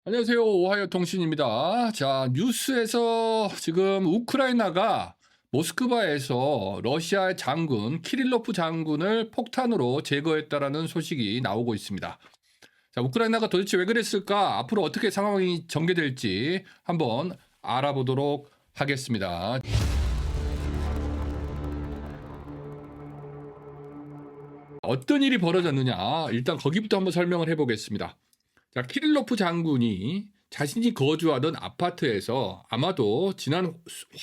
안녕하세요. 오하이오 통신입니다. 자, 뉴스에서 지금 우크라이나가 모스크바에서 러시아의 장군 키릴로프 장군을 폭탄으로 제거했다라는 소식이 나오고 있습니다. 자, 우크라이나가 도대체 왜 그랬을까? 앞으로 어떻게 상황이 전개될지 한번 알아보도록 하겠습니다. 어떤 일이 벌어졌느냐? 일단 거기부터 한번 설명을 해보겠습니다. 자, 키릴로프 장군이 자신이 거주하던 아파트에서 아마도 지난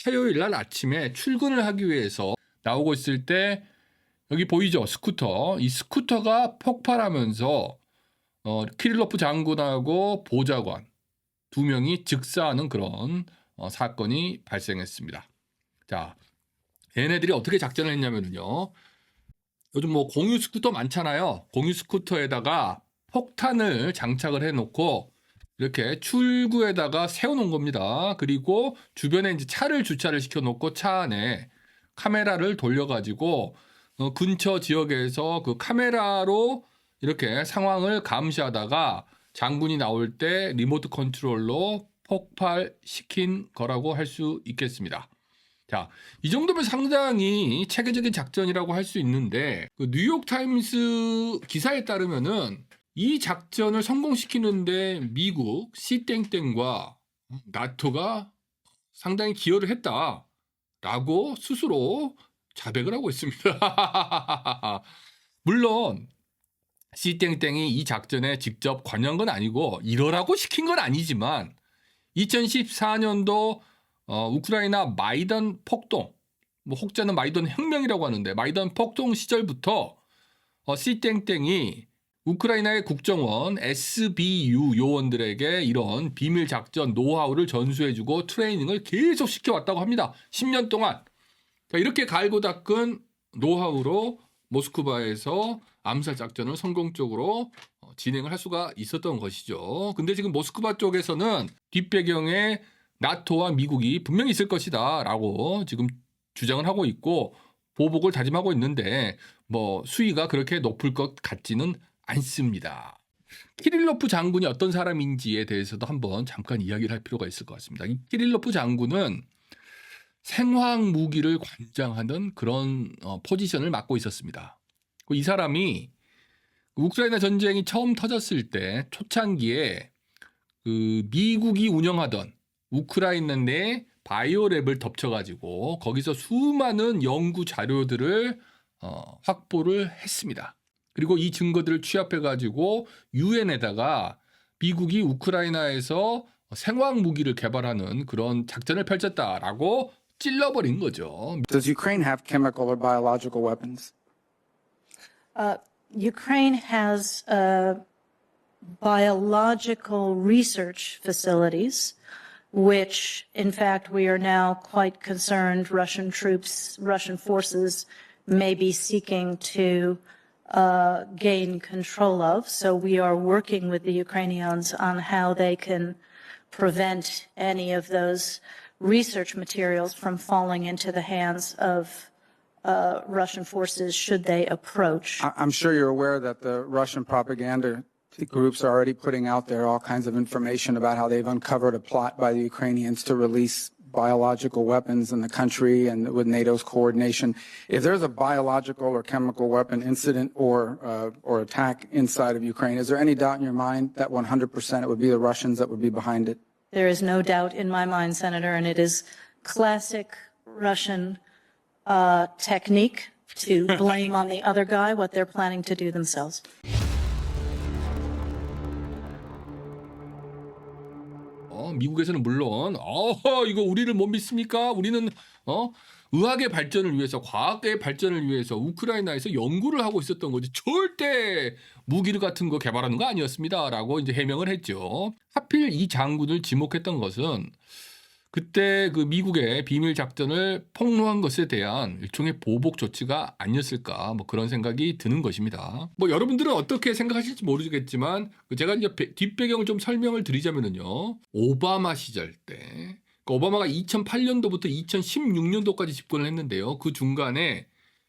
화요일 날 아침에 출근을 하기 위해서 나오고 있을 때 여기 보이죠? 스쿠터. 이 스쿠터가 폭발하면서 키릴로프 장군하고 보좌관 두 명이 즉사하는 그런 사건이 발생했습니다. 자, 얘네들이 어떻게 작전을 했냐면요. 요즘 뭐 공유 스쿠터 많잖아요. 공유 스쿠터에다가 폭탄을 장착을 해놓고 이렇게 출구에다가 세워놓은 겁니다. 그리고 주변에 이제 차를 주차를 시켜놓고 차 안에 카메라를 돌려가지고 근처 지역에서 그 카메라로 이렇게 상황을 감시하다가 장군이 나올 때 리모트 컨트롤로 폭발시킨 거라고 할 수 있겠습니다. 자, 이 정도면 상당히 체계적인 작전이라고 할 수 있는데 그 뉴욕타임스 기사에 따르면은 이 작전을 성공시키는데 미국 C땡땡과 나토가 상당히 기여를 했다라고 스스로 자백을 하고 있습니다. 물론 C땡땡이 이 작전에 직접 관여한 건 아니고 이러라고 시킨 건 아니지만 2014년도 우크라이나 마이단 폭동, 뭐 혹자는 마이단 혁명이라고 하는데 마이단 폭동 시절부터 C땡땡이 우크라이나의 국정원 SBU 요원들에게 이런 비밀 작전 노하우를 전수해주고 트레이닝을 계속 시켜왔다고 합니다. 10년 동안. 이렇게 갈고 닦은 노하우로 모스크바에서 암살 작전을 성공적으로 진행을 할 수가 있었던 것이죠. 근데 지금 모스크바 쪽에서는 뒷배경에 나토와 미국이 분명히 있을 것이다 라고 지금 주장을 하고 있고 보복을 다짐하고 있는데 뭐 수위가 그렇게 높을 것 같지는 않습니다. 키릴로프 장군이 어떤 사람인지에 대해서도 한번 잠깐 이야기를 할 필요가 있을 것 같습니다. 이 키릴로프 장군은 생화학 무기를 관장하는 그런 포지션을 맡고 있었습니다. 이 사람이 우크라이나 전쟁이 처음 터졌을 때 초창기에 그 미국이 운영하던 우크라이나 내 바이오랩을 덮쳐가지고 거기서 수많은 연구 자료들을 확보를 했습니다. 그리고 이 증거들을 취합해가지고 유엔에다가 미국이 우크라이나에서 생화학 무기를 개발하는 그런 작전을 펼쳤다라고 찔러버린 거죠. Does Ukraine have chemical or biological weapons? Ukraine has biological research facilities, which, in fact, we are now quite concerned Russian troops, Russian forces may be seeking to gain control of. So we are working with the Ukrainians on how they can prevent any of those research materials from falling into the hands of Russian forces should they approach. I'm sure you're aware that the Russian propaganda groups are already putting out there all kinds of information about how they've uncovered a plot by the Ukrainians to release biological weapons in the country and with NATO's coordination. If there's a biological or chemical weapon incident or attack inside of Ukraine, is there any doubt in your mind that 100% it would be the Russians that would be behind it? There is no doubt in my mind, Senator, and it is classic Russian technique to blame on the other guy what they're planning to do themselves. 미국에서는 물론 이거 우리를 못 믿습니까? 우리는 의학의 발전을 위해서 과학의 발전을 위해서 우크라이나에서 연구를 하고 있었던 거지 절대 무기 같은 거 개발하는 거 아니었습니다라고 이제 해명을 했죠. 하필 이 장군을 지목했던 것은 그때 그 미국의 비밀 작전을 폭로한 것에 대한 일종의 보복 조치가 아니었을까 뭐 그런 생각이 드는 것입니다. 뭐 여러분들은 어떻게 생각하실지 모르겠지만 제가 이제 뒷배경을 좀 설명을 드리자면요. 오바마 시절 때 그러니까 오바마가 2008년도부터 2016년도까지 집권을 했는데요. 그 중간에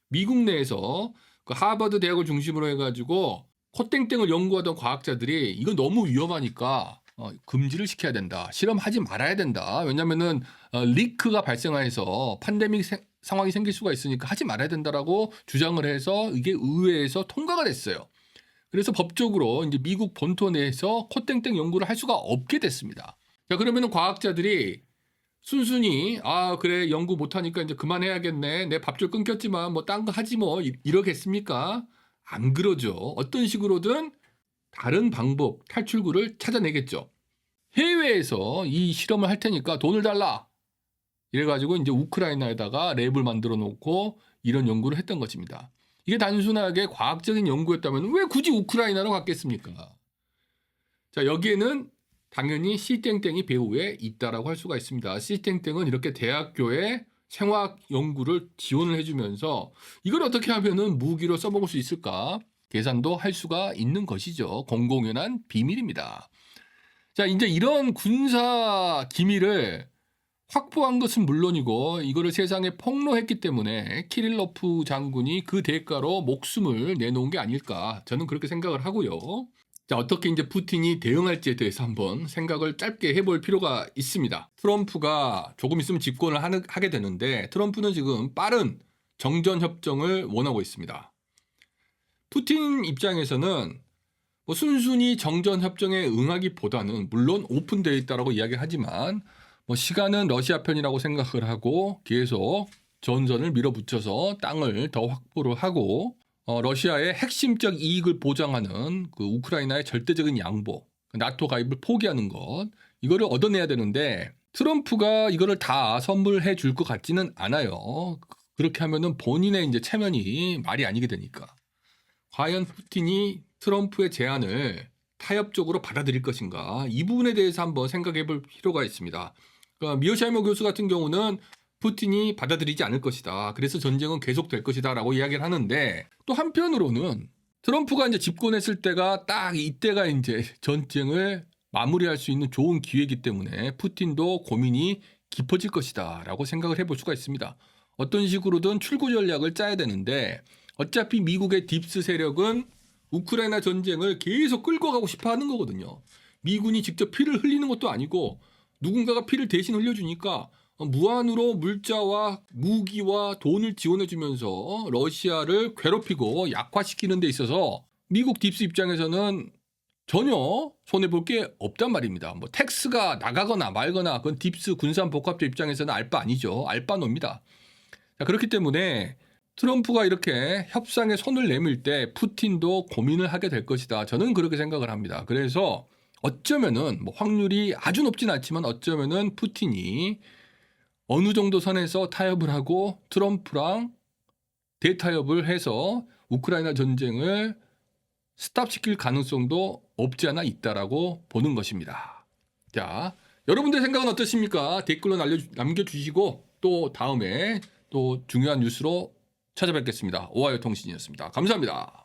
미국 내에서 그 하버드 대학을 중심으로 해가지고 코땡땡을 연구하던 과학자들이 이건 너무 위험하니까 금지를 시켜야 된다. 실험하지 말아야 된다. 왜냐면은 리크가 발생해서 팬데믹 상황이 생길 수가 있으니까 하지 말아야 된다라고 주장을 해서 이게 의회에서 통과가 됐어요. 그래서 법적으로 이제 미국 본토 내에서 코땡땡 연구를 할 수가 없게 됐습니다. 자, 그러면은 과학자들이 순순히 그래 연구 못하니까 이제 그만해야겠네. 내 밥줄 끊겼지만 뭐 딴 거 하지 뭐 이러겠습니까? 안 그러죠. 어떤 식으로든 다른 방법, 탈출구를 찾아내겠죠. 해외에서 이 실험을 할 테니까 돈을 달라. 이래가지고 이제 우크라이나에다가 랩을 만들어 놓고 이런 연구를 했던 것입니다. 이게 단순하게 과학적인 연구였다면 왜 굳이 우크라이나로 갔겠습니까? 자, 여기에는 당연히 C땡땡이 배후에 있다라고 할 수가 있습니다. C땡땡은 이렇게 대학교에 생화학 연구를 지원을 해주면서 이걸 어떻게 하면은 무기로 써먹을 수 있을까? 계산도 할 수가 있는 것이죠. 공공연한 비밀입니다. 자, 이제 이런 군사 기밀을 확보한 것은 물론이고 이거를 세상에 폭로했기 때문에 키릴로프 장군이 그 대가로 목숨을 내놓은 게 아닐까 저는 그렇게 생각을 하고요. 자, 어떻게 이제 푸틴이 대응할지에 대해서 한번 생각을 짧게 해볼 필요가 있습니다. 트럼프가 조금 있으면 집권을 하게 되는데 트럼프는 지금 빠른 정전협정을 원하고 있습니다. 푸틴 입장에서는 뭐 순순히 정전협정에 응하기보다는 물론 오픈되어 있다라고 이야기하지만 뭐 시간은 러시아 편이라고 생각을 하고 계속 전선을 밀어붙여서 땅을 더 확보를 하고 러시아의 핵심적 이익을 보장하는 그 우크라이나의 절대적인 양보, 나토 가입을 포기하는 것 이거를 얻어내야 되는데 트럼프가 이거를 다 선물해 줄 것 같지는 않아요. 그렇게 하면은 본인의 이제 체면이 말이 아니게 되니까. 과연 푸틴이 트럼프의 제안을 타협적으로 받아들일 것인가 이 부분에 대해서 한번 생각해 볼 필요가 있습니다. 그러니까 미어샤이머 교수 같은 경우는 푸틴이 받아들이지 않을 것이다. 그래서 전쟁은 계속될 것이다 라고 이야기를 하는데 또 한편으로는 트럼프가 이제 집권했을 때가 딱 이때가 이제 전쟁을 마무리할 수 있는 좋은 기회이기 때문에 푸틴도 고민이 깊어질 것이다 라고 생각을 해볼 수가 있습니다. 어떤 식으로든 출구 전략을 짜야 되는데 어차피 미국의 딥스 세력은 우크라이나 전쟁을 계속 끌고 가고 싶어 하는 거거든요. 미군이 직접 피를 흘리는 것도 아니고 누군가가 피를 대신 흘려주니까 무한으로 물자와 무기와 돈을 지원해주면서 러시아를 괴롭히고 약화시키는 데 있어서 미국 딥스 입장에서는 전혀 손해볼 게 없단 말입니다. 뭐 텍스가 나가거나 말거나 그건 딥스 군산복합체 입장에서는 알 바 아니죠. 알 바 놉니다. 자, 그렇기 때문에 트럼프가 이렇게 협상에 손을 내밀 때 푸틴도 고민을 하게 될 것이다. 저는 그렇게 생각을 합니다. 그래서 어쩌면은 뭐 확률이 아주 높진 않지만 어쩌면은 푸틴이 어느 정도 선에서 타협을 하고 트럼프랑 대타협을 해서 우크라이나 전쟁을 스탑시킬 가능성도 없지 않아 있다라고 보는 것입니다. 자, 여러분들의 생각은 어떠십니까? 댓글로 남겨주시고 또 다음에 또 중요한 뉴스로 찾아뵙겠습니다. 오하이오 통신이었습니다. 감사합니다.